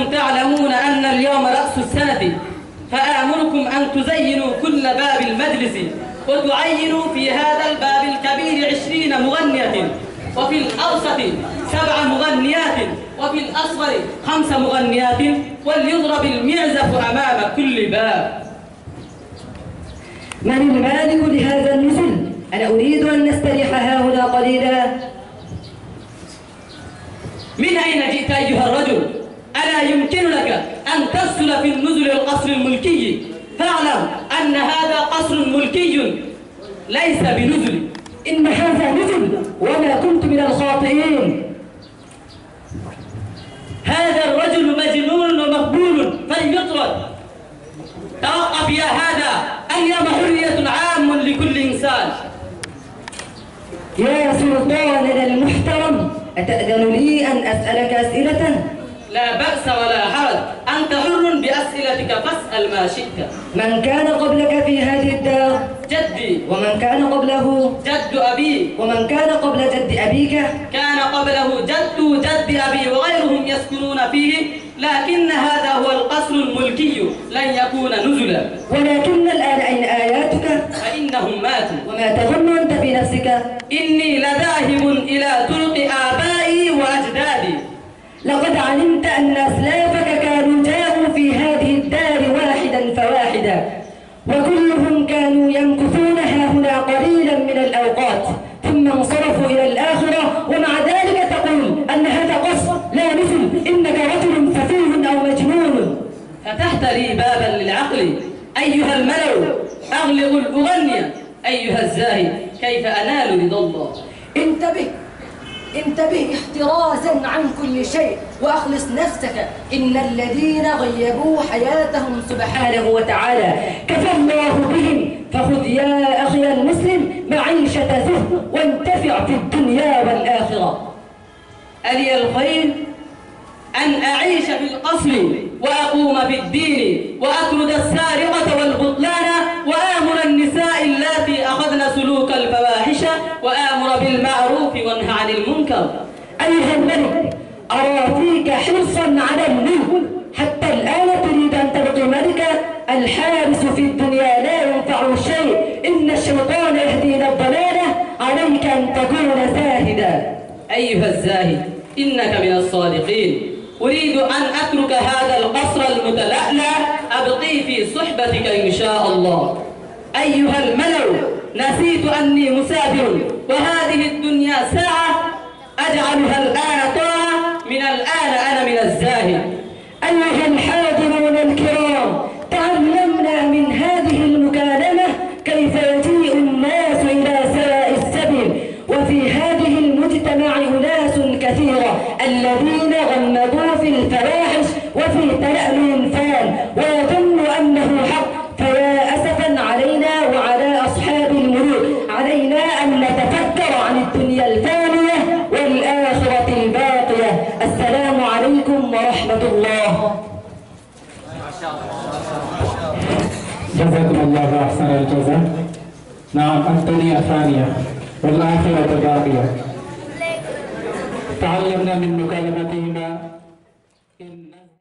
إنكم تعلمون أن اليوم رأس السنة، فآمركم أن تزينوا كل باب المجلس وتعينوا في هذا الباب الكبير 20 مغنية، وفي الأوسط 7 مغنيات، وفي الأصغر 5 مغنيات، وليضرب المعزف أمام كل باب. من المالك لهذا النزل؟ أنا أريد أن نستريح هاهنا قليلا. من أين جئت أيها الرجل؟ ألا يمكن لك أن تفصل في النزل القصر الملكي؟ فاعلم أن هذا قصر ملكي ليس بنزل. إن هذا نزل وما كنت من الخاطئين. هذا الرجل مجنون ومقبول فليطرد. توقف يا هذا، اليوم حرية عام لكل إنسان. يا سلطاننا المحترم، أتأذن لي أن أسألك أسئلة؟ لا بأس ولا حرج، أنت حر بأسئلتك فاسأل ما شئت. من كان قبلك في هذه الدار؟ جدي. ومن كان قبله؟ جد أبي. ومن كان قبل جد أبيك؟ كان قبله جد أبي وغيرهم يسكنون فيه، لكن هذا هو القصر الملكي لن يكون نزلا. ولكن الآن أين آياتك؟ فإنهم ماتوا. وما تظن أنت بنفسك؟ إني لذاهب إلى طرق آبائي وأجدادي. لقد علمت أن أسلافك كانوا جاءوا في هذه الدار واحدا فواحدا، وكلهم كانوا يمكثون هاهنا قليلا من الأوقات ثم انصرفوا إلى الآخرة، ومع ذلك تقول أن هذا قصر لا مثل. إنك رجل سفيه أو مجنون. فتحت لي بابا للعقل أيها الملو، أغلق الأغنية أيها الزاهد، كيف أنال رضا الله؟ انتبه احترازا عن كل شيء، وأخلص نفسك. إن الذين غيبوا حياتهم سبحانه وتعالى كفى الله بهم، فخذ يا أخي المسلم معيشة زهد وانتفع في الدنيا والآخرة. ألي الخير أن أعيش في القصر وأقوم بالدين وأطرد السارقة والبطلان وآمر النساء اللاتي أخذن سلوك الفواحش وآمر بالمعروف وانهى عن المنكر. أيها الملك، أرى فيك حرصا على الملك، حتى الآن تريد أن تبقي ملكا. الحارس في الدنيا لا ينفع شيء، إن الشيطان يهدي إلى الضلالة. عليك أن تكون زاهدا. أيها الزاهد، إنك من الصادقين. أريد أن أترك هذا القصر المتلألأ أبقي في صحبتك إن شاء الله. أيها الملو، نسيت أني مسافر، وهذه الدنيا ساعة أجعلها الآن طاعة. من الآن أنا من الزاهد. أيها الحاضرون الكرام، تعلمنا من هذه المكالمة كيف يجيء الناس إلى سواء السبيل، وفي هذه المجتمع أناس كثيرة الذين غمضوا في الفواحش وفي تلألؤ الفان ويظن أنه حق. فيا أسفا علينا وعلى أصحاب الملوك، علينا أن نتفكر عن الدنيا الفانية والآخرة الباقية. السلام عليكم ورحمة الله. جزاكم الله أحسن الجزاء. نعم، الدنيا فانية والآخرة باقية. تعلمنا من مكالمتهما